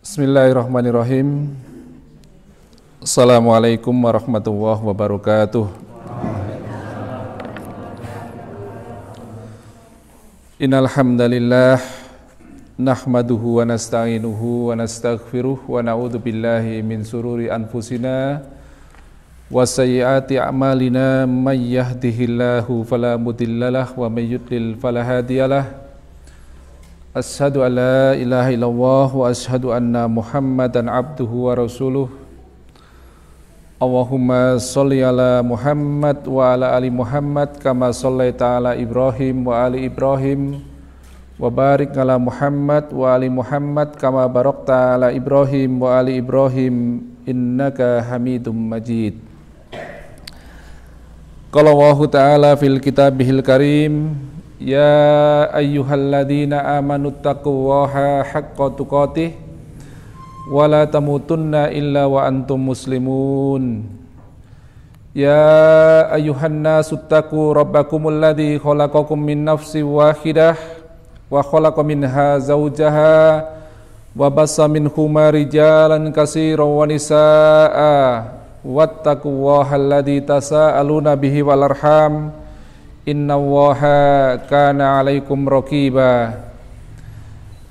Bismillahirrahmanirrahim. Assalamualaikum warahmatullahi wabarakatuh. Innal hamdalillah nahmaduhu wa nasta'inuhu wa nastaghfiruh wa na'udzu billahi min sururi anfusina wa sayyiati a'malina may yahdihillahu fala mudhillalah wa may yudlil fala hadiyalah. Asyhadu an la ilaha illallah wa asyhadu anna Muhammadan abduhu wa rasuluh. Allahumma sholli ala Muhammad wa ala ali Muhammad kama shallaita ala Ibrahim wa ali Ibrahim wa barik ala Muhammad wa ali Muhammad kama barakta ala Ibrahim wa ali Ibrahim innaka Hamidum Majid. Qala Allah ta'ala fil kitabihil karim, ya ayyuhalladzina amanu taqullaha haqqa tuqatih wa la tamutunna illa wa antum muslimun. Ya ayyuhan nasu taqu rabbakumul ladzi khalaqakum min nafsin wahidah wa khalaqa minha zawjaha wa bassa minhuma rijalan katsiran wa nisaa'a wattaqullaha alladzi tasaaluna bihi wal arham innallaha kana 'alaikum raqiba.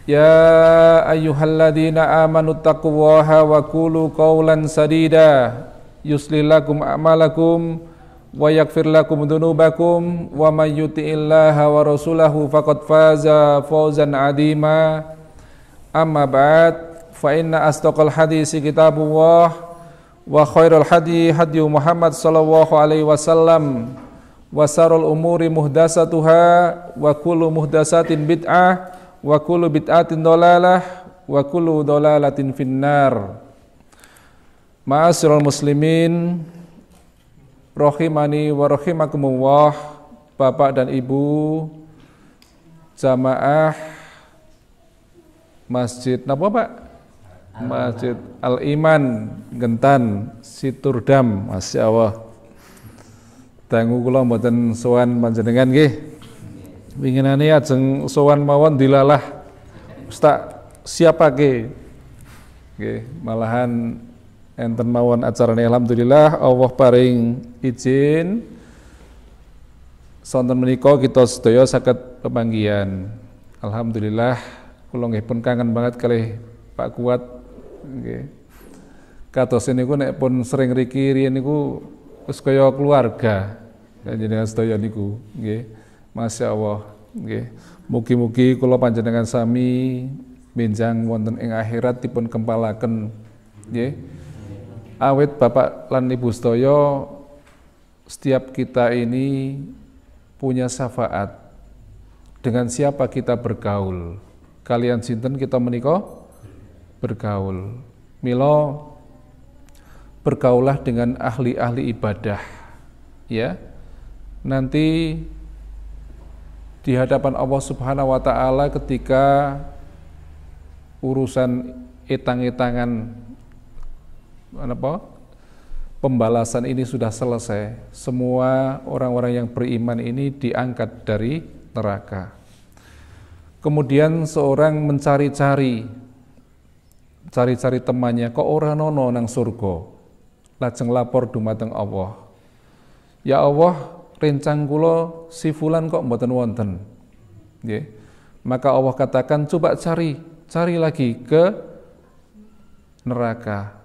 Ya ayyuhalladzina amanu taqullaha wa qulu qawlan sadida yuslih lakum a'malakum wa yaghfir lakum dzunubakum wa may yuti'illaha wa rasulahu faqad faza fawzan 'azima. Amma ba'd, fa inna asdaqal hadisi kitabullah wa khairal hadi hadyu Muhammad sallallahu alaihi wasallam wa sarul umuri muhdasatuha wa kullu muhdasatin bid'ah wa kullu bid'atin dolalah wa kullu dolalatin finnar. Ma'asyiral muslimin rahimani wa rahimakumullah, Bapak dan Ibu jamaah Masjid napa Pak? Masjid Al-Iman Gentan Siturdam, Masya Allah. Dangu kula mboten sowan panjenengan nggih. Winginane ajeng sowan mawon dilalah Ustaz siapake. Nggih, malahan enten mawon acarane alhamdulillah Allah paring izin sonten menika kita sedaya saged pepanggihan. Alhamdulillah kula nggih pun kangen banget kalih Pak Kuat nggih. Kados niku nek pun sering riki riyen niku wis kaya keluarga panjenengan sedaya niku nggih. Masya Allah nggih. Mugi-mugi kula panjenengan sami benjang wonten ing akhirat dipun kempalaken nggih. Awit Bapak lan Ibu sedaya setiap kita ini punya syafaat. Dengan siapa kita bergaul? Kalian sinten kita menika bergaul. Mila bergaulah dengan ahli-ahli ibadah, ya. Nanti di hadapan Allah Subhanahu wa taala ketika urusan etang-etangan pembalasan ini sudah selesai, semua orang-orang yang beriman ini diangkat dari neraka. Kemudian seorang mencari-cari temannya, kok ora nono nang surga. Lajeng lapor dumateng Allah, ya Allah, rencang kula si fulan kok mboten wonten. Nggih. Maka Allah katakan, coba cari lagi ke neraka.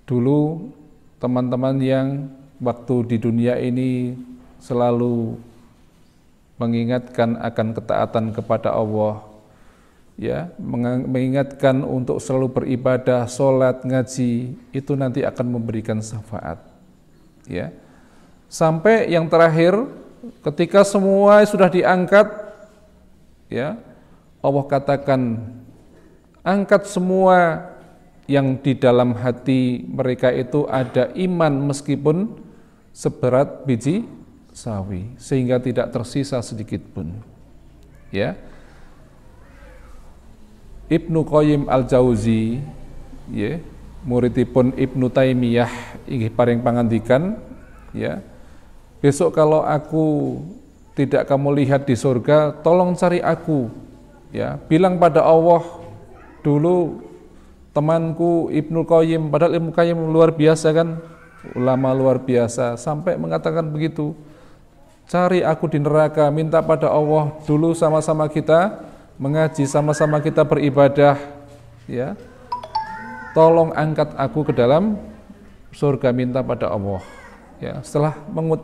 Dulu teman-teman yang waktu di dunia ini selalu mengingatkan akan ketaatan kepada Allah, ya, mengingatkan untuk selalu beribadah, sholat, ngaji, itu nanti akan memberikan syafaat, ya. Sampai yang terakhir, ketika semua sudah diangkat, ya, Allah katakan, angkat semua yang di dalam hati mereka itu ada iman meskipun seberat biji sawi, sehingga tidak tersisa sedikit pun, ya. Ibnu Qayyim Al-Jauzi, ya, muridipun Ibnu Taimiyah inggih paring pangandikan, ya, besok kalau aku tidak kamu lihat di surga, tolong cari aku, ya, bilang pada Allah, dulu temanku Ibnu Qayyim, padahal Ibnu Qayyim luar biasa kan, ulama luar biasa, sampai mengatakan begitu. Cari aku di neraka, minta pada Allah dulu sama-sama kita mengaji, sama-sama kita beribadah, ya. Tolong angkat aku ke dalam surga, minta pada Allah. Ya, setelah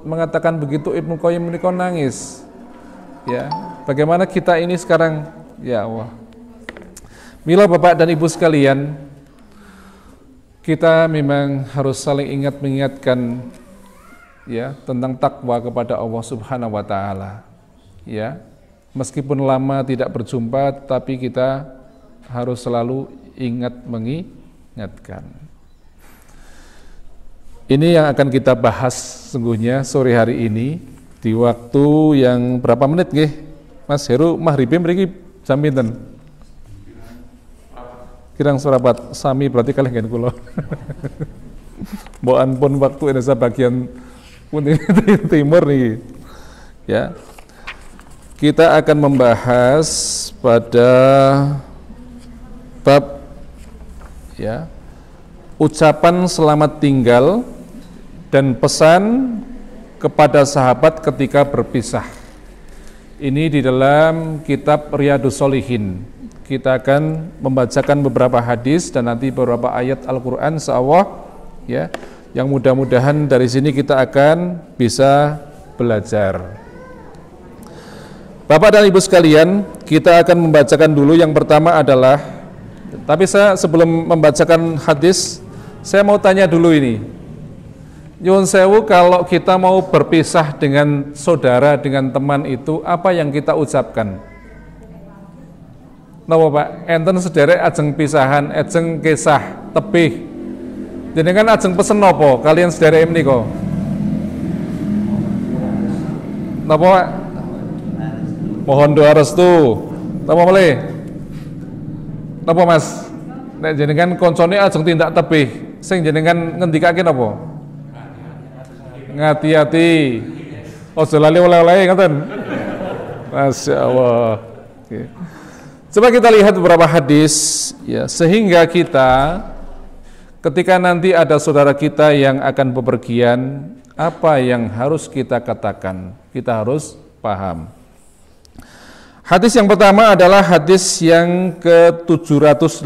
mengatakan begitu Ibnu Qayyim ini nangis. Ya, bagaimana kita ini sekarang, ya Allah. Mila Bapak dan Ibu sekalian, kita memang harus saling ingat mengingatkan ya tentang takwa kepada Allah Subhanahu wa taala. Ya. Meskipun lama tidak berjumpa, tapi kita harus selalu ingat mengingatkan. Ini yang akan kita bahas sungguhnya sore hari ini di waktu yang berapa menit nggih? Mas Heru maghribim mriki jam pinten? Kirang surapat sami berarti kalih nggen kula. Mbokan pun waktu Indonesia bagian timur nih. Ya. Kita akan membahas pada bab ya ucapan selamat tinggal dan pesan kepada sahabat ketika berpisah. Ini di dalam kitab Riyadhus Shalihin. Kita akan membacakan beberapa hadis dan nanti beberapa ayat Al-Qur'an insyaallah ya, yang mudah-mudahan dari sini kita akan bisa belajar. Bapak dan Ibu sekalian, kita akan membacakan dulu yang pertama adalah, tapi saya sebelum membacakan hadis, saya mau tanya dulu ini. Nyuwun sewu, kalau kita mau berpisah dengan saudara, dengan teman itu, apa yang kita ucapkan? Napa Pak? Enten sederek ajeng pisahan, ajeng kisah, tebih. Jenengan ajeng pesen napa kalian sederek menika? Napa Pak? Mohon doa restu. Napa malih? Napa Mas? Nek jenengan koncone ajeng tindak tebih, sing jenengan ngendikake napa? Ngati-ati. Ojo lali oleh-oleh ngoten. Masyaallah. Oke. Coba kita lihat beberapa hadis ya, sehingga kita ketika nanti ada saudara kita yang akan bepergian, apa yang harus kita katakan? Kita harus paham. Hadis yang pertama adalah hadis yang ke-718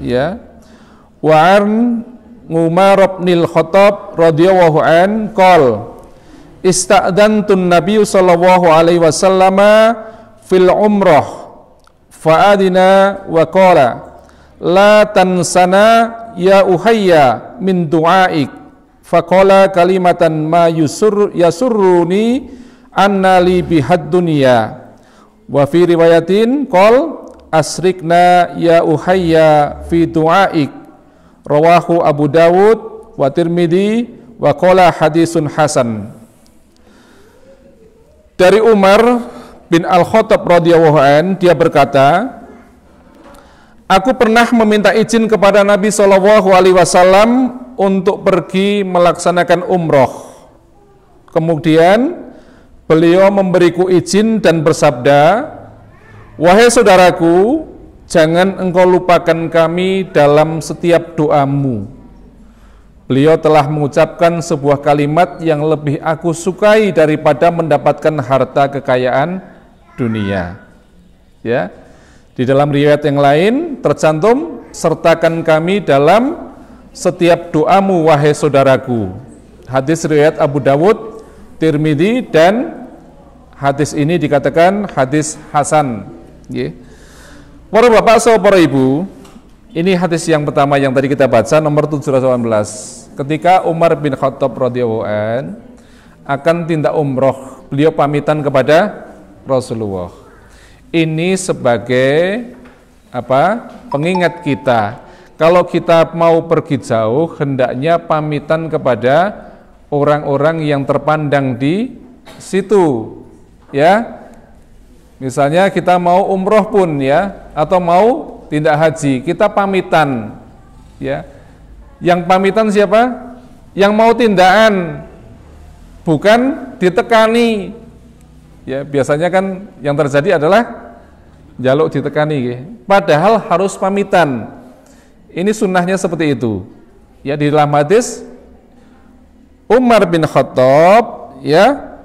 ya. Wa'an Umar bin Khattab radhiyallahu an qol ista'dantun Nabiy sallallahu alaihi wasallam fil umrah fa'adina wa qala la tansana ya uhayya min du'aik faqala kalimatan ma yasurruni anna li bihad dunya wa fi riwayatin qol asrikna ya uhayya fi du'aik rawahu Abu Dawud wa Tirmidzi wa qala hadisun hasan. Dari Umar bin Al-Khattab radhiyallahu an, dia berkata, aku pernah meminta izin kepada Nabi sallallahu alaihi wasallam untuk pergi melaksanakan umroh. Kemudian beliau memberiku izin dan bersabda, wahai saudaraku, jangan engkau lupakan kami dalam setiap doamu. Beliau telah mengucapkan sebuah kalimat yang lebih aku sukai daripada mendapatkan harta kekayaan dunia. Ya. Di dalam riwayat yang lain tercantum, sertakan kami dalam setiap doamu wahai saudaraku. Hadis riwayat Abu Dawud, Tirmidzi, dan hadis ini dikatakan hadis hasan. Ya. Para bapak saudara para ibu, ini hadis yang pertama yang tadi kita baca nomor 718. Ketika Umar bin Khattab radhiyallahu an akan tindak umroh, beliau pamitan kepada Rasulullah. Ini sebagai apa? Pengingat kita. Kalau kita mau pergi jauh, hendaknya pamitan kepada orang-orang yang terpandang di situ. Ya. Misalnya kita mau umroh pun ya, atau mau tindak haji, kita pamitan. Ya. Yang pamitan siapa? Yang mau tindakan, bukan ditekani. Ya, biasanya kan yang terjadi adalah jaluk ditekani, padahal harus pamitan. Ini sunnahnya seperti itu. Ya, di dalam hadis Umar bin Khattab, ya,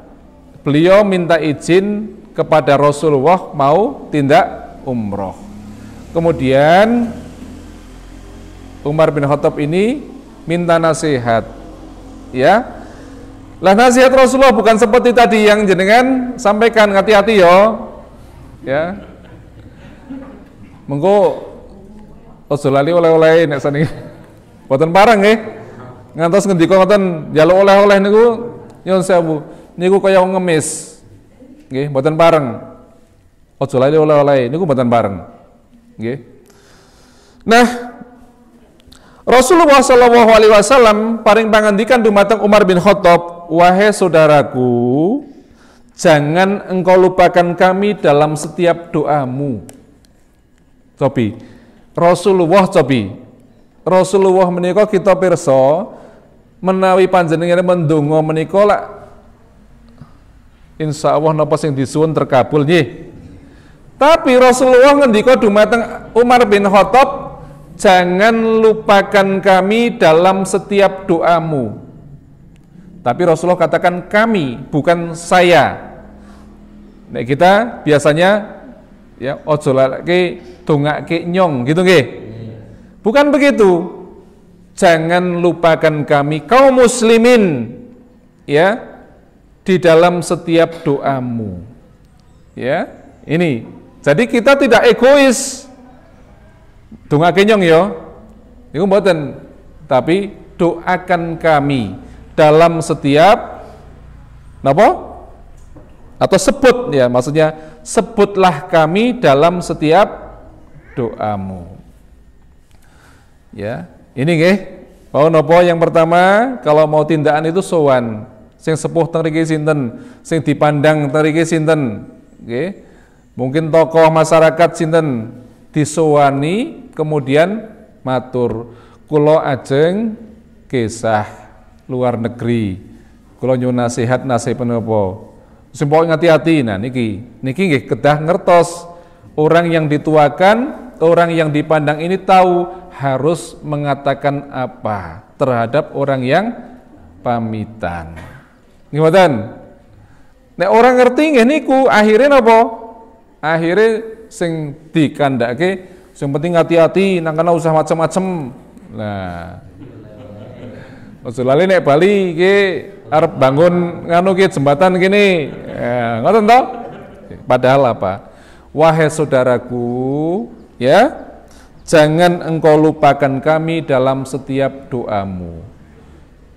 beliau minta izin kepada Rasulullah mau tindak umroh. Kemudian Umar bin Khattab ini minta nasihat, ya. Lah nasihat Rasulullah bukan seperti tadi yang jenengan sampaikan, hati-hati yo, ya. Mengko ojo lali oleh-oleh nek sani. Boten pareng nggih. Ngantos ngendika ngoten njaluk oleh-oleh niku nyuwun sewu. Niku kaya ngemis. Nggih, mboten pareng. Aja lali oleh-oleh niku mboten pareng. Nggih. Nah, Rasulullah sallallahu alaihi wasallam paring pangandikan dumateng Umar bin Khattab, "Wahai saudaraku, jangan engkau lupakan kami dalam setiap doamu." Cobi. Rasulullah menika kita pirsa menawi panjenengan mendonga menika lak insyaallah napa sing disuwun terkabul nggih. Tapi Rasulullah ngendika dumateng Umar bin Khattab, jangan lupakan kami dalam setiap doamu. Tapi Rasulullah katakan kami, bukan saya. Nek kita biasanya ya ojo lagi dongake nyong gitu nggih. Bukan begitu. Jangan lupakan kami kaum muslimin, ya, di dalam setiap doamu. Ya, ini. Jadi kita tidak egois. Dongake nyong ya. Niku mboten. Tapi doakan kami dalam setiap napa? Atau sebut ya, maksudnya sebutlah kami dalam setiap doamu. Ya, ini nggih. Mau napa yang pertama, kalau mau tindakan itu sowan. Sing sepuh teng mriki sinten? Sing dipandang teng mriki sinten? Nggih. Mungkin tokoh masyarakat sinten disowani kemudian matur, kula ajeng kisah luar negeri. Kula nyuwun nasihat menapa? Sing hati-hati. Nah niki nggih kedah ngertos orang yang dituakan, orang yang dipandang ini tahu harus mengatakan apa terhadap orang yang pamitan. Gimana? Nek orang ngerti nggih niku akhirnya napa? Akhirnya sing dikandake sing penting hati-hati nang kana usah macem-macem. Nah. Ojo lali nek Bali iki arep bangun nganu ki jembatan gini. Ya, ngoten toh? Padahal apa? Wahai saudaraku, ya, jangan engkau lupakan kami dalam setiap doamu.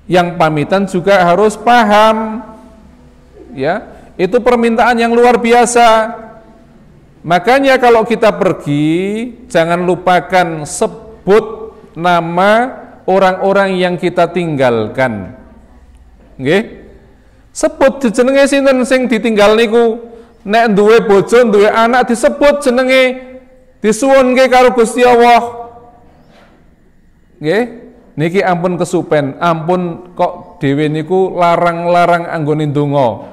Yang pamitan juga harus paham, ya, itu permintaan yang luar biasa. Makanya kalau kita pergi, jangan lupakan sebut nama orang-orang yang kita tinggalkan. Nggih. Sebut jenenge sinten sing ditinggal niku. Nek duwe bojo, duwe anak disebut jenenge, disuwunke karo Gusti Allah. Nggih, niki ampun kesupen, ampun kok dhewe niku larang-larang anggone ndonga.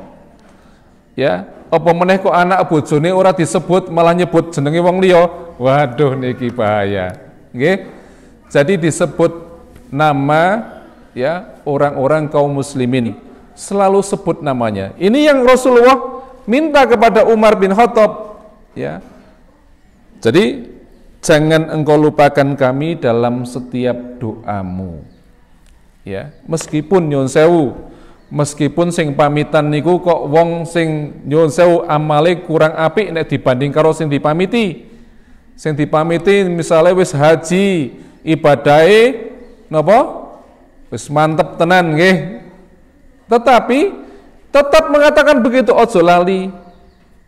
Ya, apa meneh kok anak bojone ora disebut malah nyebut jenenge wong liya. Waduh niki bahaya. Nggih. Jadi disebut nama ya orang-orang kaum muslimin. Selalu sebut namanya. Ini yang Rasulullah minta kepada Umar bin Khattab, ya. Jadi jangan engkau lupakan kami dalam setiap doamu. Ya, meskipun nyuwun sewu, meskipun sing pamitan niku kok wong sing nyuwun sewu amale kurang apik nek dibanding karo sing dipamiti. Sing dipamiti misalnya wis haji, ibadahe napa? Wis mantep tenan nggih. Tetapi tetap mengatakan begitu ojo lali.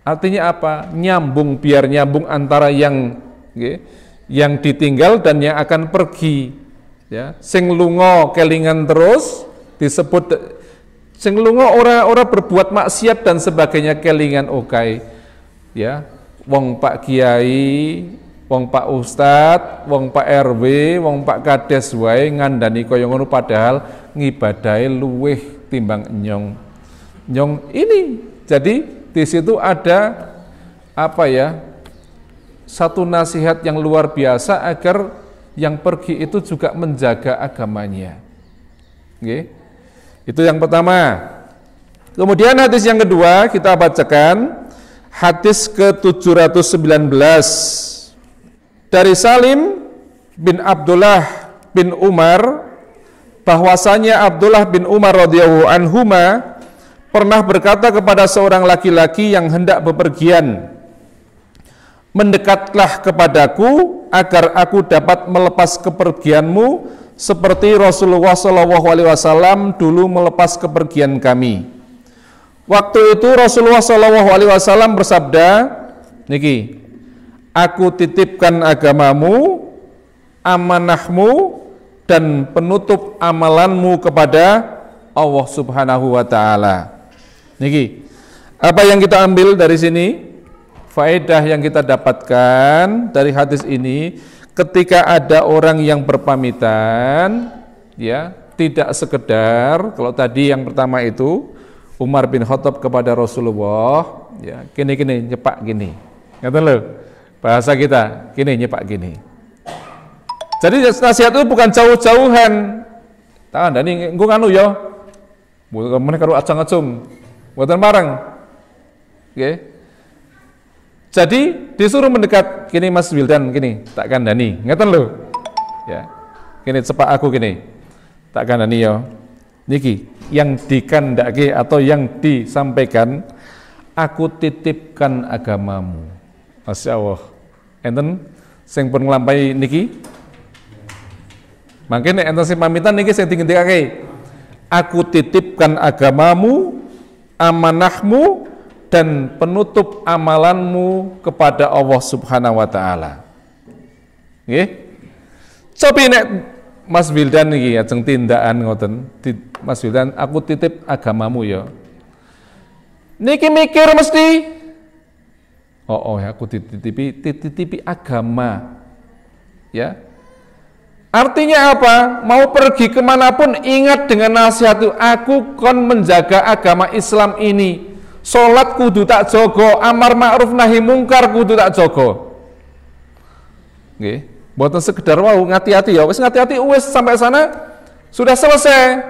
Artinya apa? Nyambung, biar nyambung antara yang yang ditinggal dan yang akan pergi. Ya, sing lunga kelingan terus disebut, sing lunga ora berbuat maksiat dan sebagainya kelingan okai. Ya, wong Pak Kiai, wong Pak Ustad, wong Pak RW, wong Pak Kades wae ngandani kaya ngono padahal ngibadahe luweh timbang nyong ini. Jadi di situ ada apa ya, satu nasihat yang luar biasa agar yang pergi itu juga menjaga agamanya. Oke. Itu yang pertama. Kemudian hadis yang kedua kita bacakan, hadis ke-719 dari Salim bin Abdullah bin Umar, bahwasanya Abdullah bin Umar radhiyallahu anhuma pernah berkata kepada seorang laki-laki yang hendak bepergian, mendekatlah kepadaku agar aku dapat melepas kepergianmu seperti Rasulullah SAW dulu melepas kepergian kami. Waktu itu Rasulullah SAW bersabda, niki, aku titipkan agamamu, amanahmu, dan penutup amalanmu kepada Allah Subhanahu wa Ta'ala. Niki, apa yang kita ambil dari sini? Faedah yang kita dapatkan dari hadis ini, ketika ada orang yang berpamitan, ya, tidak sekedar, kalau tadi yang pertama itu Umar bin Khattab kepada Rasulullah, ya, gini nyepak gini, ngerti lo? Bahasa kita, gini nyepak gini. Jadi nasihat itu bukan jauh-jauhan. Tangan dani engko anu ya. Bukan meneh karo acang-acung. Mboten bareng. Nggih. Jadi disuruh mendekat, gini Mas Wildan, gini tak kandani, ngeten lho. Ya. Gini cepak aku gini. Tak kandani ya. Niki yang dikandake atau yang disampaikan, aku titipkan agamamu. Masya Allah. Enten sing pun nglampahi niki. Mangkene enten sing pamitan niki sing dingendikake. Aku titipkan agamamu, amanahmu, dan penutup amalanmu kepada Allah Subhanahu wa Ta'ala. Nggih. Cobi nek Mas Wildan niki ajeng tindakan ngoten. Mas Wildan, aku titip agamamu ya. Niki mikir mesti, oh ya, aku titipi agama. Ya. Artinya apa? Mau pergi kemanapun ingat dengan nasihat itu, aku kon menjaga agama Islam ini. Salat kudu tak jogo, amar ma'ruf nahi mungkar kudu tak jogo. Nggih, mboten sekedar wau ngati-ati ya, wis ngati-ati wis sampai sana sudah selesai.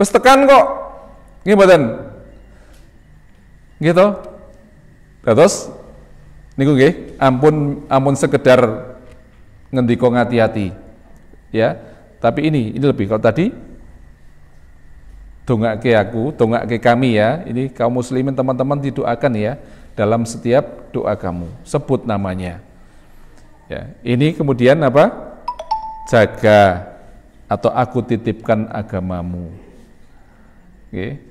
Wis tekan kok. Nggih mboten. Gitu. Terus niku nggih, ampun sekedar ngendika ngati-ati. Ya, tapi ini lebih. Kalau tadi dongake aku, dongake kami ya. Ini kaum muslimin teman-teman didoakan ya dalam setiap doa kamu. Sebut namanya. Ya, ini kemudian apa? Jaga atau aku titipkan agamamu. Oke.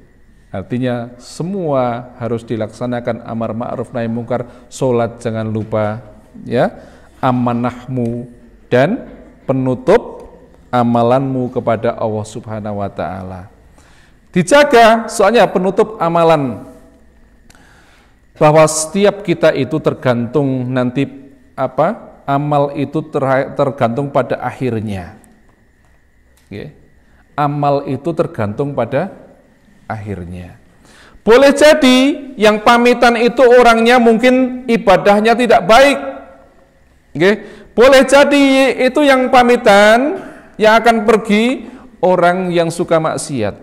Artinya semua harus dilaksanakan, amar ma'ruf nahi mungkar, salat jangan lupa, ya, amanahmu dan penutup amalanmu kepada Allah Subhanahu wa Ta'ala. Dijaga, soalnya penutup amalan, bahwa setiap kita itu tergantung nanti apa? Amal itu tergantung pada akhirnya. Oke. Amal itu tergantung pada akhirnya. Boleh jadi yang pamitan itu orangnya mungkin ibadahnya tidak baik. Oke. Boleh jadi itu yang pamitan, yang akan pergi orang yang suka maksiat.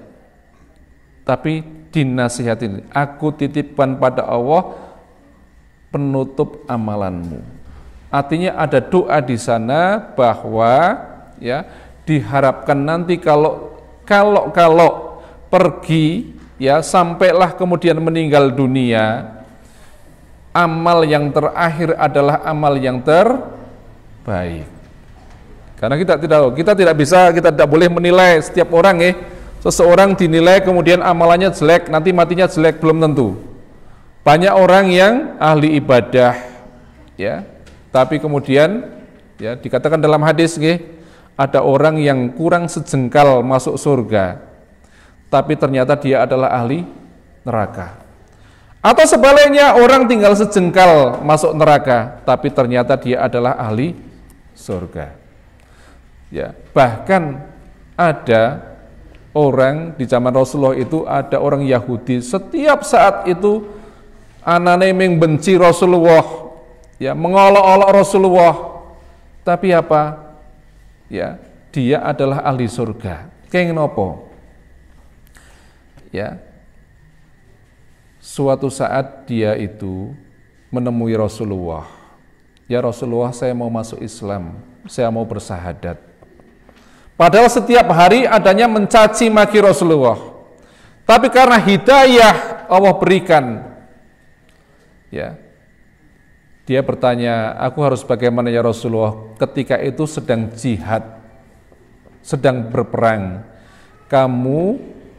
Tapi dinasihatin, aku titipkan pada Allah penutup amalanmu. Artinya ada doa di sana bahwa ya diharapkan nanti kalau pergi ya sampailah kemudian meninggal dunia, amal yang terakhir adalah amal yang terbaik. Karena kita tidak boleh menilai setiap orang ya. Seseorang dinilai kemudian amalannya jelek, nanti matinya jelek, belum tentu. Banyak orang yang ahli ibadah ya, tapi kemudian ya dikatakan dalam hadis ada orang yang kurang sejengkal masuk surga, tapi ternyata dia adalah ahli neraka. Atau sebaliknya, orang tinggal sejengkal masuk neraka, tapi ternyata dia adalah ahli surga. Ya, bahkan ada orang di zaman Rasulullah itu, ada orang Yahudi setiap saat itu anane membenci Rasulullah, ya, mengolok-olok Rasulullah. Tapi apa? ya, dia adalah ahli surga. Kenging nopo? Ya. Suatu saat dia itu menemui Rasulullah. Ya Rasulullah, saya mau masuk Islam, saya mau bersahadat. Padahal setiap hari adanya mencaci maki Rasulullah. Tapi karena hidayah Allah berikan, ya, dia bertanya, aku harus bagaimana ya Rasulullah? Ketika itu sedang jihad, sedang berperang. Kamu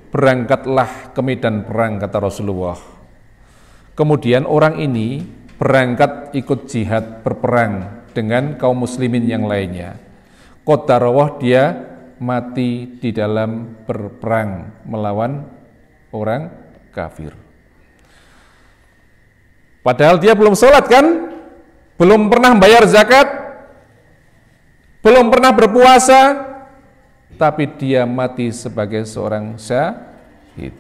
berangkatlah ke medan perang, kata Rasulullah. Kemudian orang ini berangkat ikut jihad, berperang dengan kaum muslimin yang lainnya. Qadarullah, dia mati di dalam berperang melawan orang kafir. Padahal dia belum sholat kan, belum pernah bayar zakat, belum pernah berpuasa, tapi dia mati sebagai seorang syahid.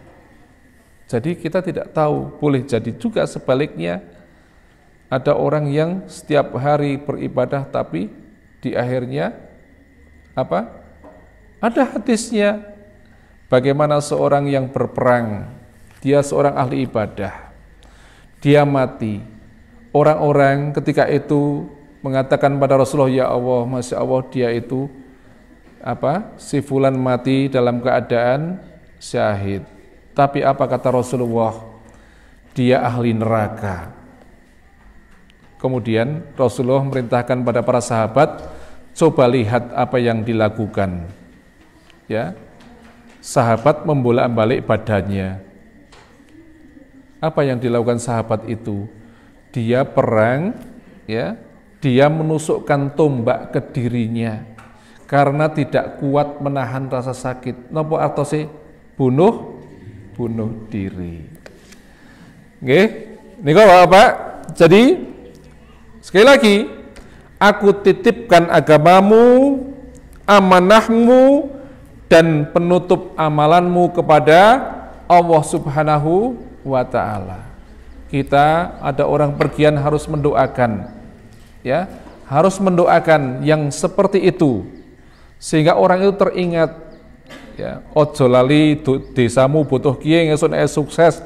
Jadi kita tidak tahu, boleh jadi juga sebaliknya, ada orang yang setiap hari beribadah tapi di akhirnya apa? Ada hadisnya, bagaimana seorang yang berperang, dia seorang ahli ibadah, dia mati. Orang-orang ketika itu mengatakan pada Rasulullah, ya Allah, Masya Allah, dia itu apa? Si fulan mati dalam keadaan syahid. Tapi apa kata Rasulullah? Dia ahli neraka. Kemudian Rasulullah memerintahkan pada para sahabat, coba lihat apa yang dilakukan. Ya, sahabat membolak-balik badannya. Apa yang dilakukan sahabat itu? Dia perang, ya, dia menusukkan tombak ke dirinya karena tidak kuat menahan rasa sakit. Napa artose? Bunuh diri. Nggih, niku Bapak. Jadi sekali lagi, aku titipkan agamamu, amanahmu, dan penutup amalanmu kepada Allah Subhanahu wa ta'ala. Kita ada orang pergian harus mendoakan, ya, harus mendoakan yang seperti itu sehingga orang itu teringat, ya, ojo lali desamu butuh kiye ngesuk sukses,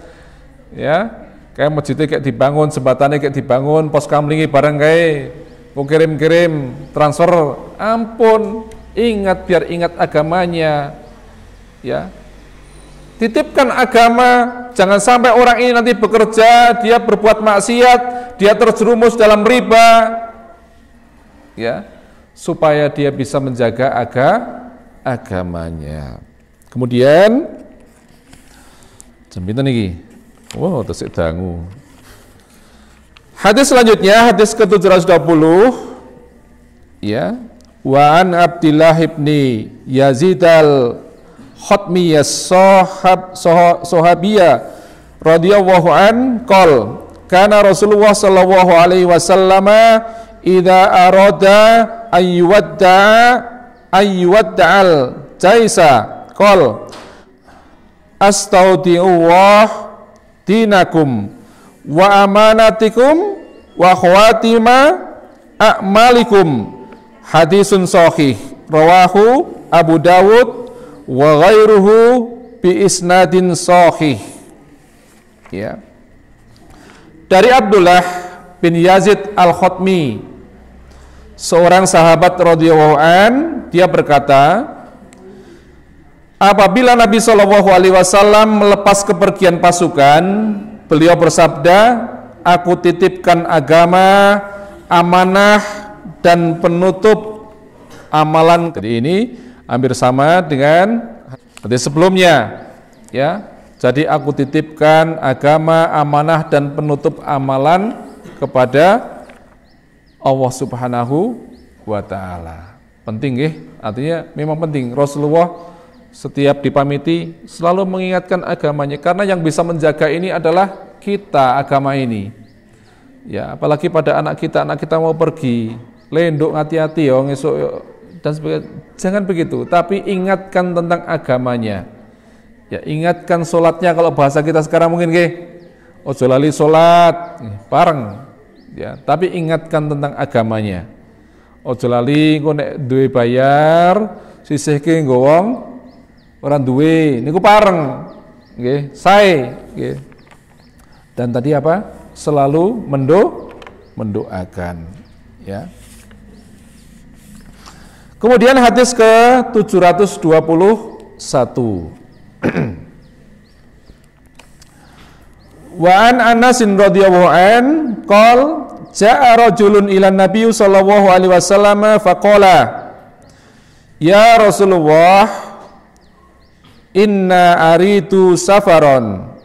ya, kayak masjidnya kayak dibangun, jembatannya kayak dibangun, pos kamlingi bareng kayak mau kirim-kirim transfer, ampun, ingat, biar ingat agamanya, ya. Titipkan agama, jangan sampai orang ini nanti bekerja, dia berbuat maksiat, dia terjerumus dalam riba, ya, supaya dia bisa menjaga agamanya. Kemudian, jempitan ini, wow, tesik dangu. Hadis selanjutnya, hadis ke-720, ya, wa an Abdillah ibni Yazid al-Khatmiyas sahabiyah radhiyallahu an qol kana Rasulullah sallallahu alaihi wasallam idza arada ayyuwadda'al jaisa qol astaudiullah dinakum wa amanatikum wa khawatima a'malikum. Hadisun sahih rawahu Abu Dawud wa ghairuhu bi isnadin sahih. Ya. Dari Abdullah bin Yazid al-Khatmi, seorang sahabat radhiyallahu an, dia berkata, apabila Nabi Shallallahu alaihi wasallam melepas kepergian pasukan, beliau bersabda, aku titipkan agama, amanah, dan penutup amalan. Jadi ini hampir sama dengan hadis sebelumnya, ya. Jadi aku titipkan agama, amanah, dan penutup amalan kepada Allah Subhanahu wa ta'ala. Penting nggih, artinya memang penting. Rasulullah setiap dipamiti selalu mengingatkan agamanya, karena yang bisa menjaga ini adalah kita, agama ini. Ya, apalagi pada anak kita mau pergi, lenduk hati-hati ya ngesuk dan sebagainya. Jangan begitu, tapi ingatkan tentang agamanya. Ya, ingatkan sholatnya, kalau bahasa kita sekarang mungkin ojo lali sholat bareng, ya, tapi ingatkan tentang agamanya. Aja lali engko nek duwe bayar sisihke nggo wong ora duwe niku pareng. Nggih, sae nggih. Dan tadi apa? Selalu mendoakan ya. Kemudian hadis ke 721. Wa an Anas radhiyallahu an qol ja'a rajulun ila Nabi sallallahu alaihi wasallam faqala ya Rasulullah inna aritu safaron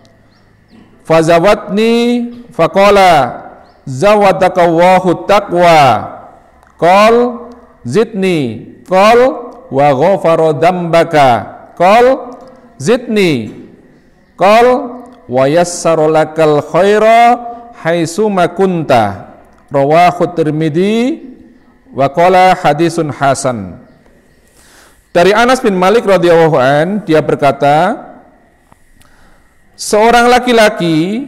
fazawatni faqala zawadaka Allahu taqwa qol zidni qol wa ghafara dambaka qol zidni qol wa yassara lakal khaira haitsu ma kunta rawahu Tirmidzi wa qala hadisun hasan. Dari Anas bin Malik radhiyallahu an dia berkata, seorang laki-laki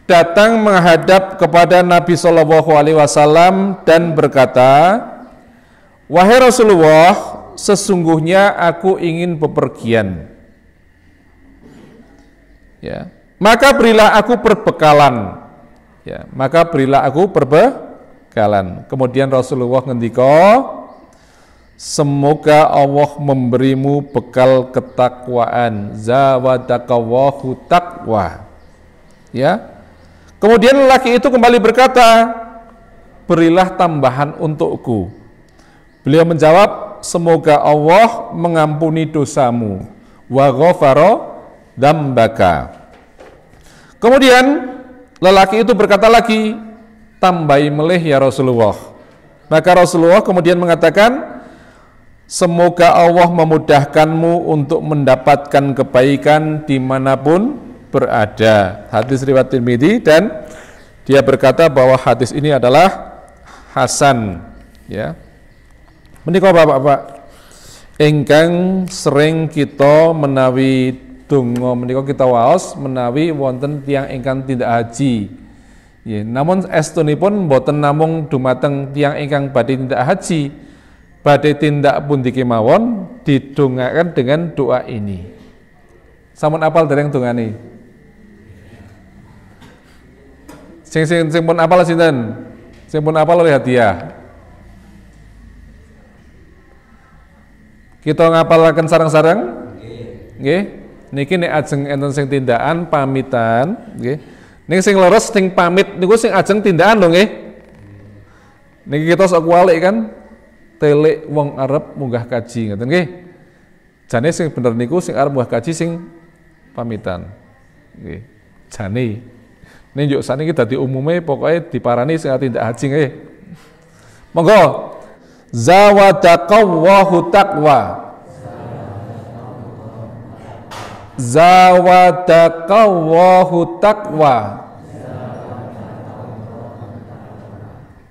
datang menghadap kepada Nabi sallallahu alaihi wasallam dan berkata, wahai Rasulullah, sesungguhnya aku ingin bepergian. Ya, maka berilah aku perbekalan. Ya, maka berilah aku perbekalan. Kemudian Rasulullah ngendika, semoga Allah memberimu bekal ketakwaan. Zawadakawahu taqwa. Ya. Kemudian lelaki itu kembali berkata, berilah tambahan untukku. Beliau menjawab, semoga Allah mengampuni dosamu. Wa ghafara dambaka. Kemudian lelaki itu berkata lagi, tambahi melih ya Rasulullah. Maka Rasulullah kemudian mengatakan, semoga Allah memudahkanmu untuk mendapatkan kebaikan dimanapun berada. Hadis riwayat Tirmidzi dan dia berkata bahwa hadis ini adalah hasan. Ya. Menika Bapak-bapak ingkang sering kita menawi donga menika kita waos menawi wonten tiyang ingkang tindak haji. Ya, namun estunipun boten namung dumateng tiyang ingkang badhe tindak haji, badhe tindak pundi kemawon didongaaken dengan doa ini. Sampun apal dereng dongane? Sing pun apal sinten? Sing pun apal oleh hadiah. Kita ngapalaken sareng-sareng? Nggih. Niki nek ajeng enten sing tindakan pamitan, nggih. Ning sing leres sing pamit niku sing ajeng tindakan lho nggih. Niki kita sok kualik kan telik wong arep munggah kaji ngoten nggih. Jane sing bener niku sing arep munggah kaji sing pamitan. Nggih. Jane. Ning yo saniki dadi umume pokoke diparani sing tindak haji nggih. Monggo. Zawadaqallahu taqwa. Zawadaqallahu taqwa.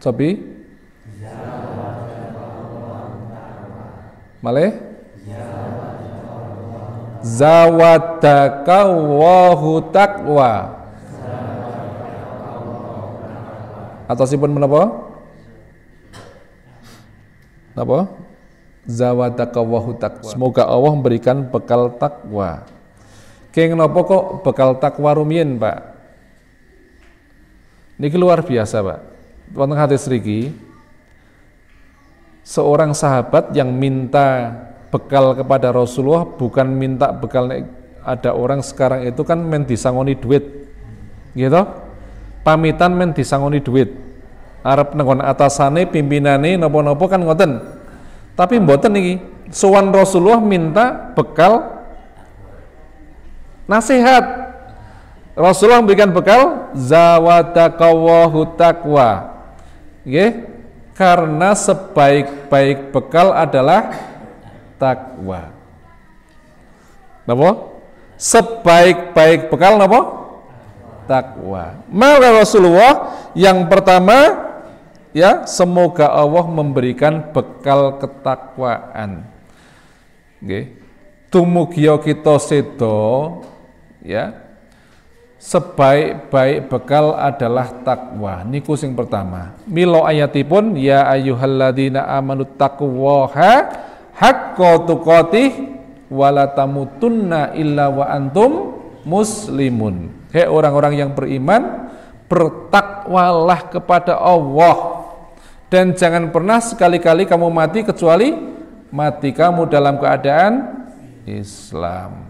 Cobi. Malih. Zawadaqallahu taqwa. Atau sipun menapa? Apa? Zawadaqallahu taqwa. Semoga Allah memberikan bekal takwa. Keng napa kok bekal takwa rumiyin, Pak? Niki luar biasa, Pak. Wonten hadis mriki seorang sahabat yang minta bekal kepada Rasulullah bukan minta bekal, ada orang sekarang itu kan men disangoni duit. Gitu? Pamitan men disangoni duit. Arep nenggon atasane pimpinane napa-napa kan ngoten. Tapi mboten niki. Sowan Rasulullah minta bekal nasihat. Rasulullah memberikan bekal zawadaqallahu taqwa. Nggih, karena sebaik-baik bekal adalah takwa. Napa? Sebaik-baik bekal napa? Takwa. Maka Rasulullah yang pertama ya, semoga Allah memberikan bekal ketakwaan. Nggih. Tumugi kita sedo ya. sebaik-baik bekal adalah takwa. Niku sing pertama. Milo ayatipun ya ayyuhalladzina amanu taquwaha haqqa tuqatih wala tamutunna illa wa antum muslimun. Hei orang-orang yang beriman, bertakwalah kepada Allah dan jangan pernah sekali-kali kamu mati kecuali mati kamu dalam keadaan Islam.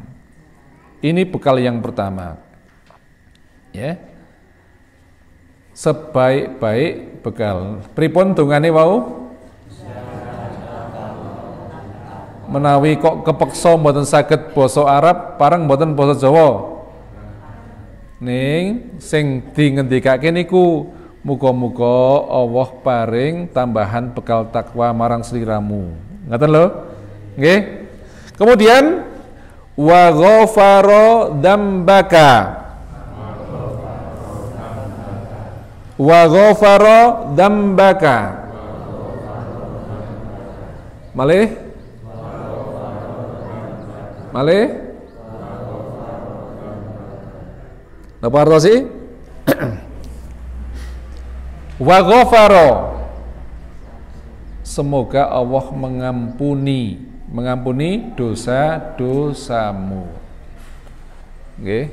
Ini bekal yang pertama. Ya, sebaik-baik bekal. Pripun dungane wau? Menawi kok kepeksa mboten saged basa Arab, pareng mboten basa Jawa. Ning sing dingendikake niku muga-muga Allah paring tambahan bekal takwa marang sliramu. Ngaten lho? Nggih. Kemudian wa ghafara dzambaka. Wa ghafara dzambaka. Malih? Malih? Napa artosi? Wa ghafara. Semoga Allah mengampuni dosa-dosamu. Nggih.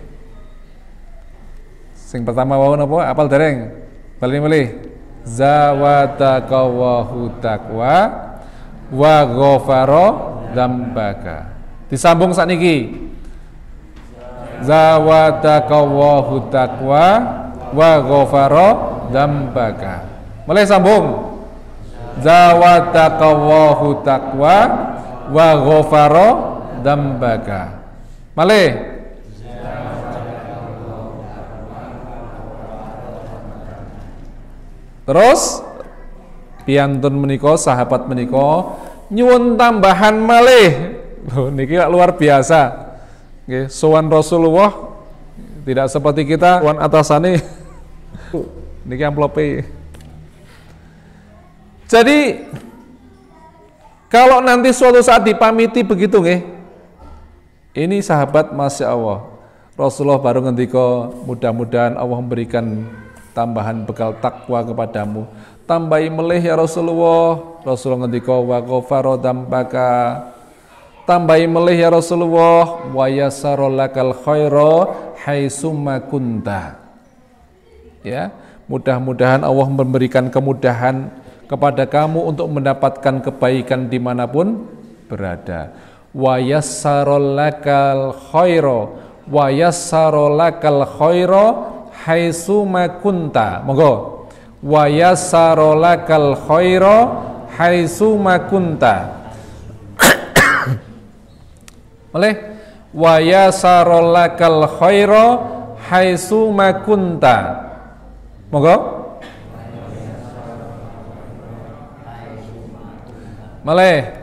Sing pertama wau napa? Apal dereng? Bali malih. Zawataqawahu taqwa wa ghafara dzambaka. Disambung sakniki. Zawataqawahu taqwa wa ghafara dzambaka. Mulai sambung. Zawataqawahu taqwa wa ghafara dzambaka. Malih. Terus piantun menika sahabat menika nyuwun tambahan malih. Loh niki luar biasa. Nggih, sowan Rasulullah tidak seperti kita sowan atasane. Niki amplope. Jadi kalau nanti suatu saat dipamiti begitu nggih. Ini sahabat Masya Allah. Rasulullah baru ngendika mudah-mudahan Allah memberikan tambahan bekal takwa kepadamu. Tambahi melih ya Rasulullah. Rasulullah ngendika wa ghafara dzambaka. Tambahi melih ya Rasulullah wa yassara lakal khaira haitsumma kunta. Ya, mudah-mudahan Allah memberikan kemudahan kepada kamu untuk mendapatkan kebaikan dimanapun berada. Wa yassara lakal khaira wa yassara lakal khaira haitsumma kunta. Monggo. Wa yassara lakal khaira haitsumma kunta. Oleh wa yassara lakal khaira haitsumma kunta. Monggo. Malih.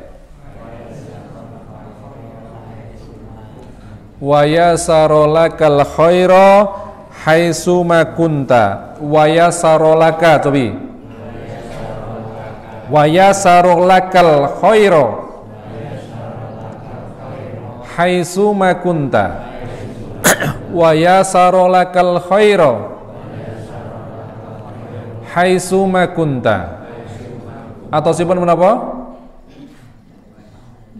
Wa yassara lakal khaira haitsumma kunta. Wa yassara laka tobi. Wa yassara lakal khaira haitsumma kunta. Wa yassara lakal khaira haitsumma kunta. Atau sipun menapa?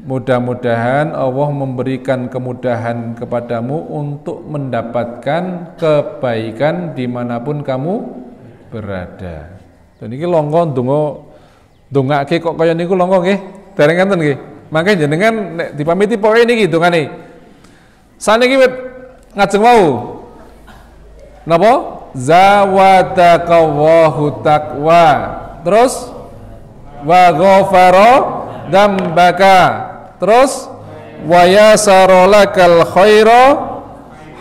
Mudah-mudahan Allah memberikan kemudahan kepadamu untuk mendapatkan kebaikan dimanapun kamu berada. Dan ini longgo ndongake kok kaya niku longgo nggih. Dereng ngenten nggih. Mangke jenengan nek dipamiti pokoke niki dongane. Saniki wit ngajeng wau. Napa? Zawataqawahu taqwa. Terus wa ghafara dzambaka. Terus wa yassara lakal khaira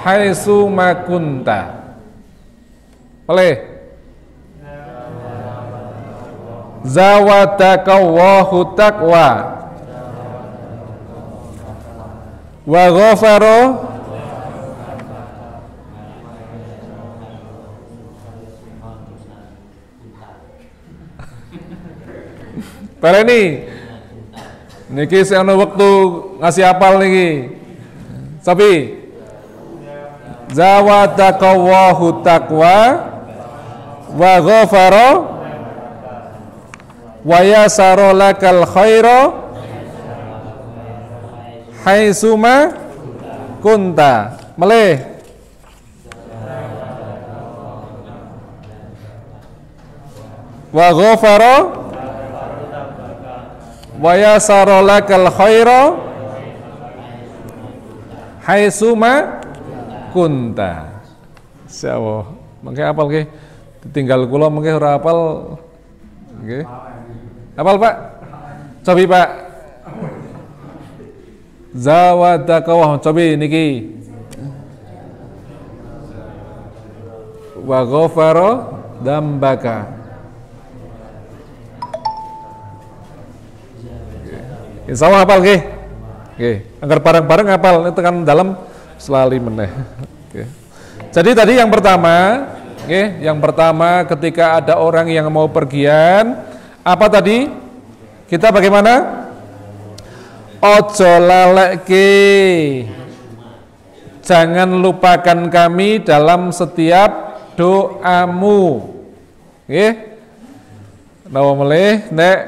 haitsumma kunta. Oleh zawataqawahu taqwa wa ghafara Pareni niki saya ana wektu ngasih apal niki. Sapi? Zawadaqallahu taqwa wa ghafara wa yasara lakal khaira haitsuma kunta. Melih. Wa ghafara wa yasara lakal khaira haitsuma kunta. Insyaallah. Mangke apal nggih. Ditinggal kula mengke ora apal. Nggih. Apal, Pak? Cobi, Pak. Zawadaqallahu, cobi niki. Wa ghafara dambaka. Insyaallah hafal nggih. Nggih, anggar bareng-bareng hafal tekan dalam selali meneh. Oke. Jadi tadi yang pertama, yang pertama ketika ada orang yang mau pergian, apa tadi? Kita bagaimana? Ojo laleke. Jangan lupakan kami dalam setiap doamu. Nggih. Nawa melih nek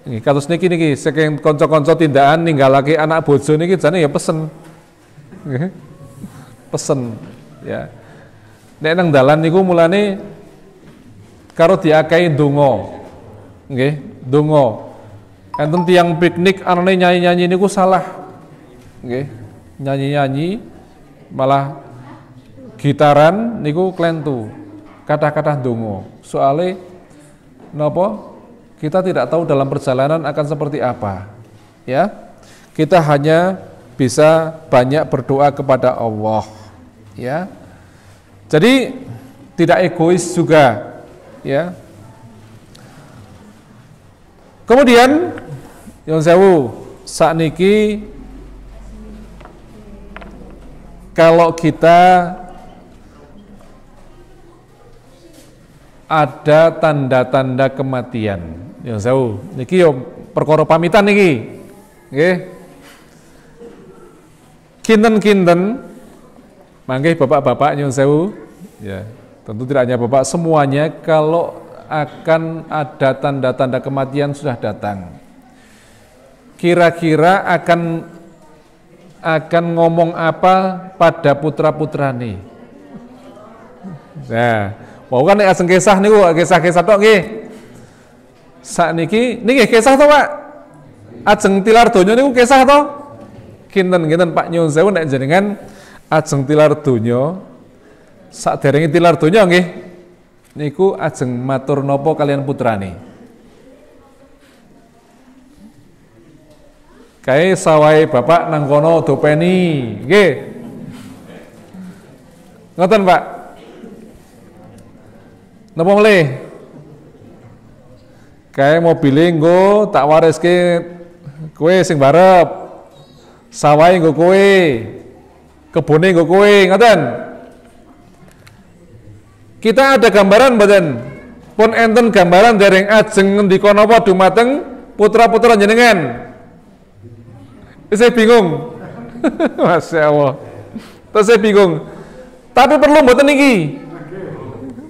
nggih kados niki saking kanca-kanca tindakan ninggalake anak bojo niki jane ya pesen. Nggih. Pesen ya. Nek nang dalan niku mulane karo diakai donga. Nggih, donga. Enten tiyang piknik anane nyanyi-nyanyi niku salah. Nggih. Nyanyi-nyanyi malah gitaran niku klentu. Kata-kata donga. Soale napa? Kita tidak tahu dalam perjalanan akan seperti apa. Ya. Kita hanya bisa banyak berdoa kepada Allah. Ya. Jadi tidak egois juga, ya. Kemudian yang sewu sakniki kalau kita ada tanda-tanda kematian, yang sewu niki yo perkara pamitan niki, nggih. Kinten-kinten mangke bapak-bapak nyuwun sewu, ya, tentu tidak hanya bapak, semuanya kalau akan ada tanda-tanda kematian sudah datang. Kira-kira akan ngomong apa pada putra-putrane? Nah, mau kan nek ajeng kisah niku, kisah-kisah tok nggih. Sakniki niki kisah to, Pak? Ajeng tilar donya niku kisah to? Kinten-kinten Pak nyuwun sewu nek jenengan ajeng tilar donya, saderenge tilar donya nggih niku ajeng matur napa kalian putrane. Kae sawahe bapak nang kono dopeni, nggih. Ngoten, Pak. Napa melih? Kae mobile nggo tak wariske kowe sing barep. Sawahe nggo kowe. Kebune nggo kowe, ngoten. Kita ada gambaran mboten? Pun enten gambaran dereng ajeng ngendika napa dumateng putra-putra jenengan. Saya bingung. Masya Allah. Terus saya bingung. Tapi perlu mboten niki?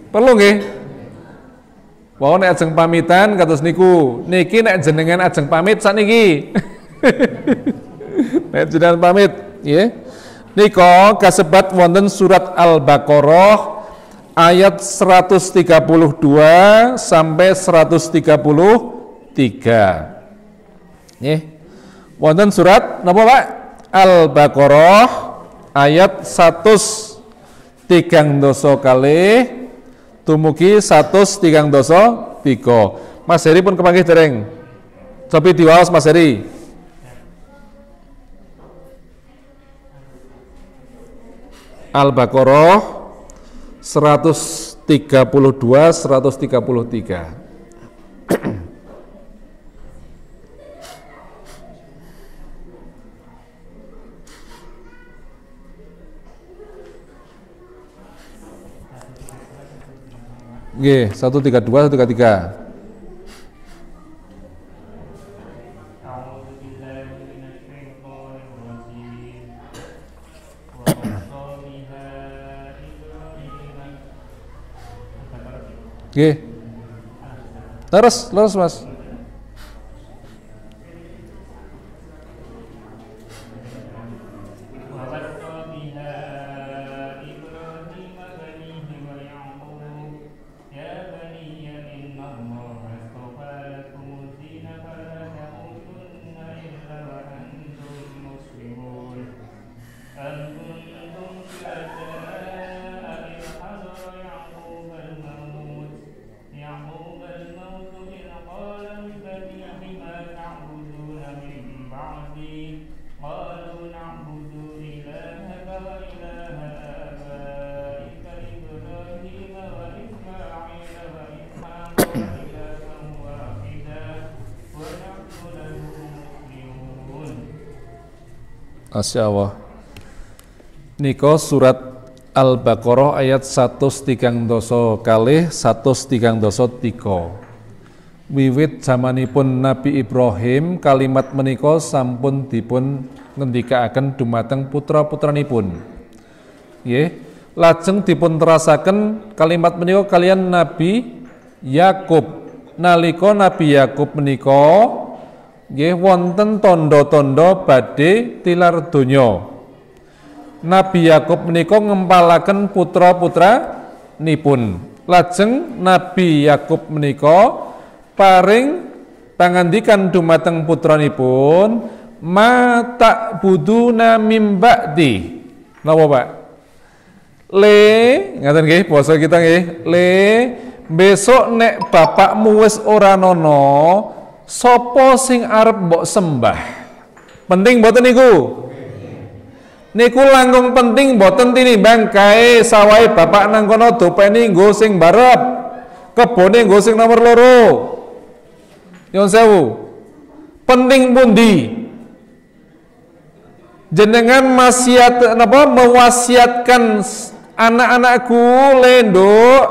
Perlu nggih? Wau nek ajeng pamitan kados niku. Niki nek jenengan ajeng pamit sakniki. Nek jenengan pamit, nggih. Nika kasebat wonten surat Al-Baqarah ayat 132 sampai 133. Nggih. Wonten surat napa, Pak? Al-Baqarah ayat 130 kalih dumugi 133. Mas Heri pun kepanggih dereng. Cobi diwaos Mas Heri. Al-Baqarah 132 133. Nggih, 132 133. Nggih. Terus Mas. Masya Allah. Niko surat Al-Baqarah ayat 130 kalih 133. Wiwit zamanipun Nabi Ibrahim kalimat menika sampun dipun ngendikaaken dumateng putra-putranipun. Nggih, lajeng dipun terasaken kalimat menika kalian Nabi Yakub. Nalika Nabi Yakub menika nggih wonten tondo-tondo badhe tilar donya. Nabi Yakub menika ngempalaken putra-putra nipun. Lajeng Nabi Yakub menika paring pangandikan dumateng putranipun, ma ta'buduna mim ba'di. Napa, Pak? Le, ngaten nggih basa kita nggih. Le, besok nek bapakmu wis ora nono, sapa sing arep mbok sembah? Penting mboten niku? Niku langkung penting mboten tinimbang kae sawahe bapak nang kono dopeni nggo sing barep, kebone nggo sing nomor loro. Nyuwun sewu. Penting pundi? Jenengan mewasiatkan anak-anakku lenduk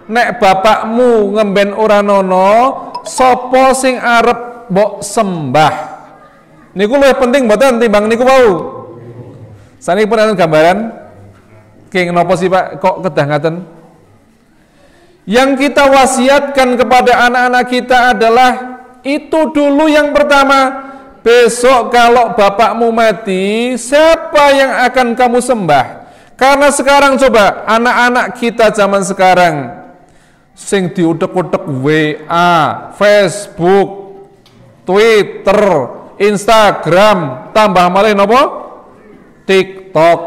nek bapakmu ngemben ora nono, sapa sing arep mbok sembah? Niku luwih penting mboten timbang niku wau. Sanipun enten gambaran kenging napa sih Pak kok kedah ngaten? Yang kita wasiatkan kepada anak-anak kita adalah itu dulu yang pertama. Besok kalau bapakmu mati, siapa yang akan kamu sembah? Karena sekarang coba anak-anak kita zaman sekarang sing diutek-utek WA, Facebook, Twitter, Instagram, tambah malih napa? TikTok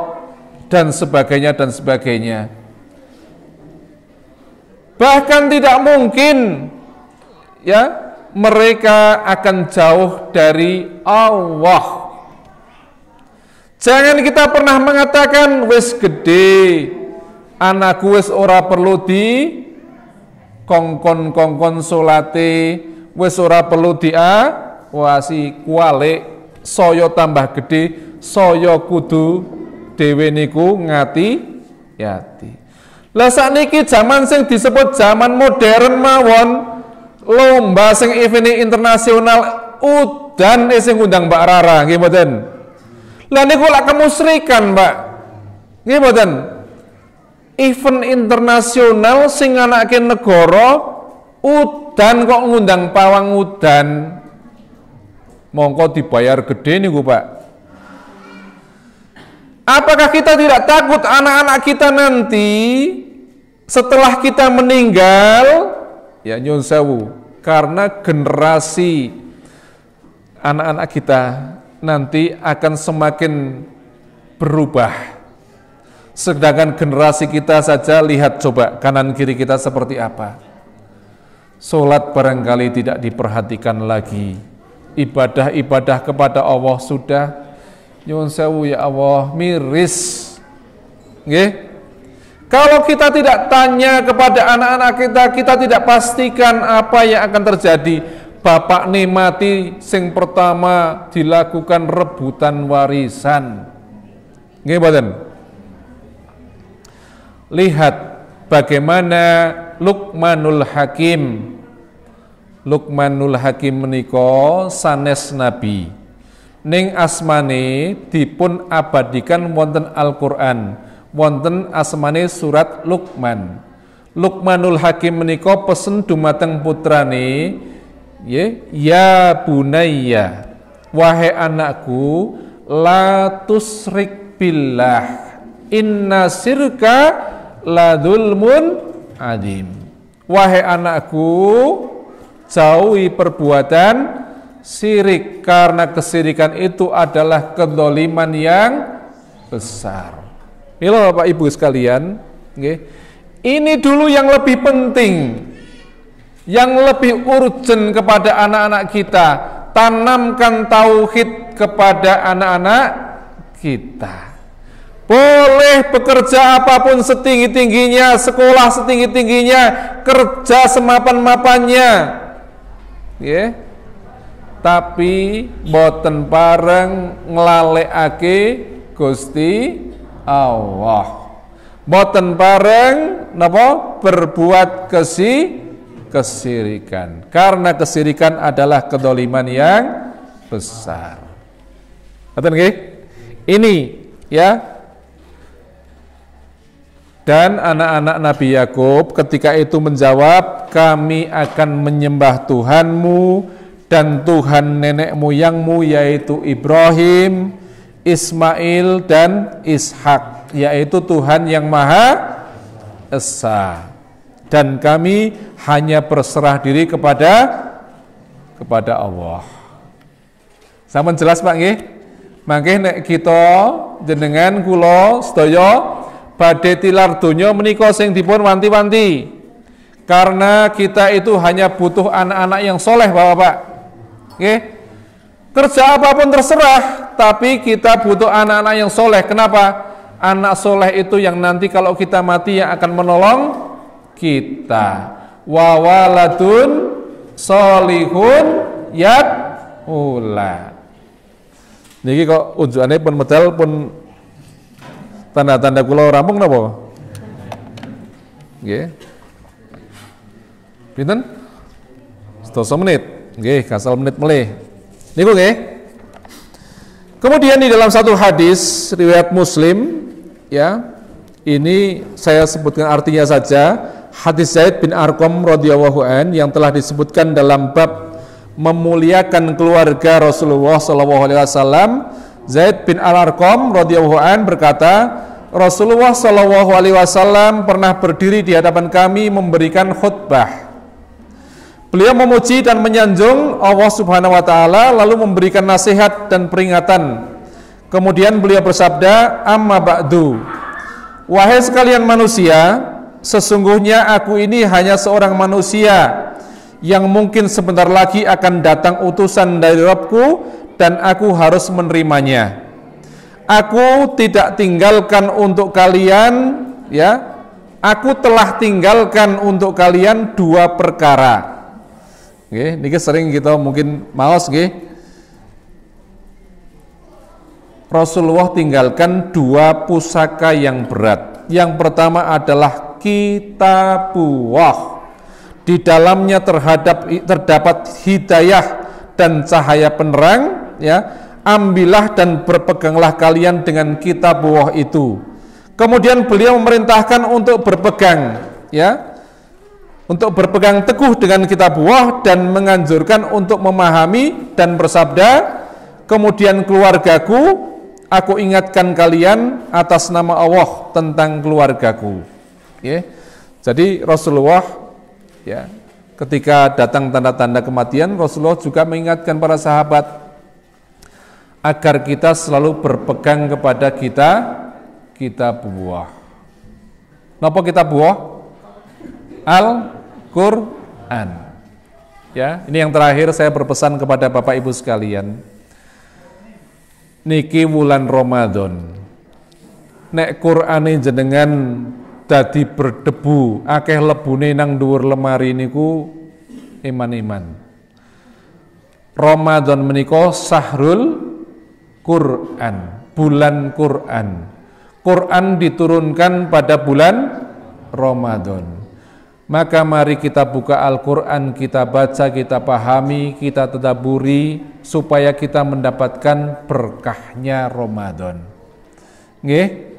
dan sebagainya. Bahkan tidak mungkin ya mereka akan jauh dari Allah. Jangan kita pernah mengatakan wis gede, anakku wis ora perlu di kongkon solate, wis ora perlu wasi kualik, saya tambah gede, saya kudu dhewe niku ngati-ati. Lah sakniki zaman sing disebut zaman modern mawon, lomba sing event internasional udan sing ngundang Mbak Rara nggih mboten. Lah niku lak kemusyrikan, Mbak. Nggih mboten. Event internasional sing anake negara udan kok ngundang pawang udan. Mongko dibayar gede niku, Pak. Apakah kita tidak takut anak-anak kita nanti setelah kita meninggal, ya nyun sewu, karena generasi anak-anak kita nanti akan semakin berubah. Sedangkan generasi kita saja lihat coba kanan kiri kita seperti apa. Salat barangkali tidak diperhatikan lagi. Ibadah-ibadah kepada Allah sudah nyuwun sewu ya Allah miris. Nggih. Kalau kita tidak tanya kepada anak-anak kita, kita tidak pastikan apa yang akan terjadi. Bapak nih mati, sing pertama dilakukan rebutan warisan. Nggih mboten? Lihat bagaimana Luqmanul Hakim. Luqmanul Hakim menika sanes nabi. Ning asmane dipun abadikan wonten Al-Qur'an. Wonten asmane surat Luqman. Luqmanul Hakim menika pesen dumateng putrane, ya bunayya, wahai anakku, la tusrik billah, inna sirka la dzulmun adzim. Wahai anakku, jauhi perbuatan syirik, karena kesirikan itu adalah kedzaliman yang besar. Mila Bapak Ibu sekalian, ini dulu yang lebih penting, yang lebih urgent kepada anak-anak kita. Tanamkan tauhid kepada anak-anak kita. Boleh bekerja apapun setinggi-tingginya, sekolah setinggi-tingginya, kerja semapan-mapannya, tapi boten bareng nglalekake Gusti Allah. Boten bareng napa berbuat kesirikan. Karena kesirikan adalah kedzaliman yang besar. Ngoten nggih? Ini ya. Dan anak-anak Nabi Yakub ketika itu menjawab, kami akan menyembah Tuhanmu dan Tuhan nenek moyangmu, yaitu Ibrahim, Ismail dan Ishak, yaitu Tuhan yang Maha Esa. Dan kami hanya berserah diri kepada Allah. Sampun jelas Pak nggih? Mangke nek kita jenengan kula sedaya badhe tilar donya menika sing dipun wanti-wanti. Karena kita itu hanya butuh anak-anak yang soleh Bapak-bapak. Nggih. Kerja apapun terserah, tapi kita butuh anak-anak yang soleh. Kenapa? Anak soleh itu yang nanti kalau kita mati yang akan menolong kita. Wa waladun solihun yad'ula. Niki kok unjukane pun medal pun tanda-tanda kula rampung napa? Nggih. Pinten? 100 menit. Nggih, gasal menit melih. Niku nggih. Kemudian di dalam satu hadis riwayat Muslim, ya. Ini saya sebutkan artinya saja. Hadis Zaid bin Arqam radhiyallahu an yang telah disebutkan dalam bab memuliakan keluarga Rasulullah sallallahu alaihi wasallam. Zaid bin Al-Arqam radhiyallahu an berkata, Rasulullah sallallahu alaihi wasallam pernah berdiri di hadapan kami memberikan khutbah. Beliau memuji dan menyanjung Allah Subhanahu wa taala lalu memberikan nasihat dan peringatan. Kemudian beliau bersabda, "Amma ba'du. Wahai sekalian manusia, sesungguhnya aku ini hanya seorang manusia yang mungkin sebentar lagi akan datang utusan dari Rabbku dan aku harus menerimanya. Aku tidak tinggalkan untuk kalian, ya. Aku telah tinggalkan untuk kalian dua perkara." Nggih, niki sering kita mungkin maos nggih. Rasulullah tinggalkan dua pusaka yang berat. Yang pertama adalah kitabullah. Di dalamnya terdapat hidayah dan cahaya penerang, ya. Ambillah dan berpeganglah kalian dengan kitabullah itu. Kemudian beliau memerintahkan untuk berpegang, ya. Untuk berpegang teguh dengan kitabullah dan menganjurkan untuk memahami dan bersabda, kemudian keluargaku, aku ingatkan kalian atas nama Allah tentang keluargaku. Ya. Jadi Rasulullah, ya, ketika datang tanda-tanda kematian, Rasulullah juga mengingatkan para sahabat agar kita selalu berpegang kepada kitabullah. Napa kitabullah? Al-Quran. Ya, ini yang terakhir saya berpesan kepada Bapak Ibu sekalian. Niki wulan Ramadan. Nek Qur'ane jenengan dadi berdebu, akeh lebune nang dhuwur lemari niku iman-iman. Ramadan menika sahrul Quran, bulan Quran. Quran diturunkan pada bulan Ramadan. Maka mari kita buka Al-Quran, kita baca, kita pahami, kita tadabburi, supaya kita mendapatkan berkahnya Ramadan. Nggih?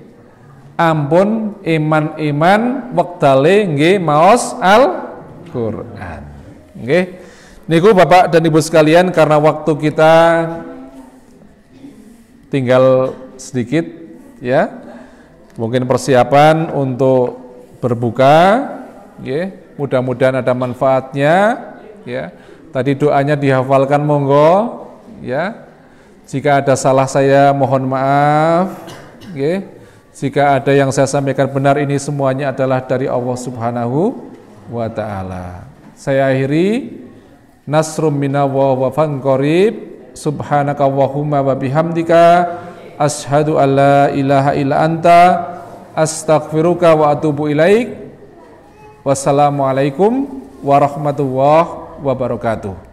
ampun iman-iman wektale nggih maos Al-Qur'an. Nggih. Niku Bapak dan Ibu sekalian, karena waktu kita tinggal sedikit ya. Mungkin persiapan untuk berbuka, nggih. Mudah-mudahan ada manfaatnya ya. Tadi doanya dihafalkan monggo ya. Jika ada salah saya mohon maaf, nggih. Jika ada yang saya sampaikan benar, ini semuanya adalah dari Allah Subhanahu wa taala. Saya akhiri, nasrum minallah wa fan qarib, subhanaka Allahumma wa bihamdika, asyhadu an la ilaha illa anta, astaghfiruka wa atubu ilaik. Wassalamualaikum warahmatullahi wabarakatuh.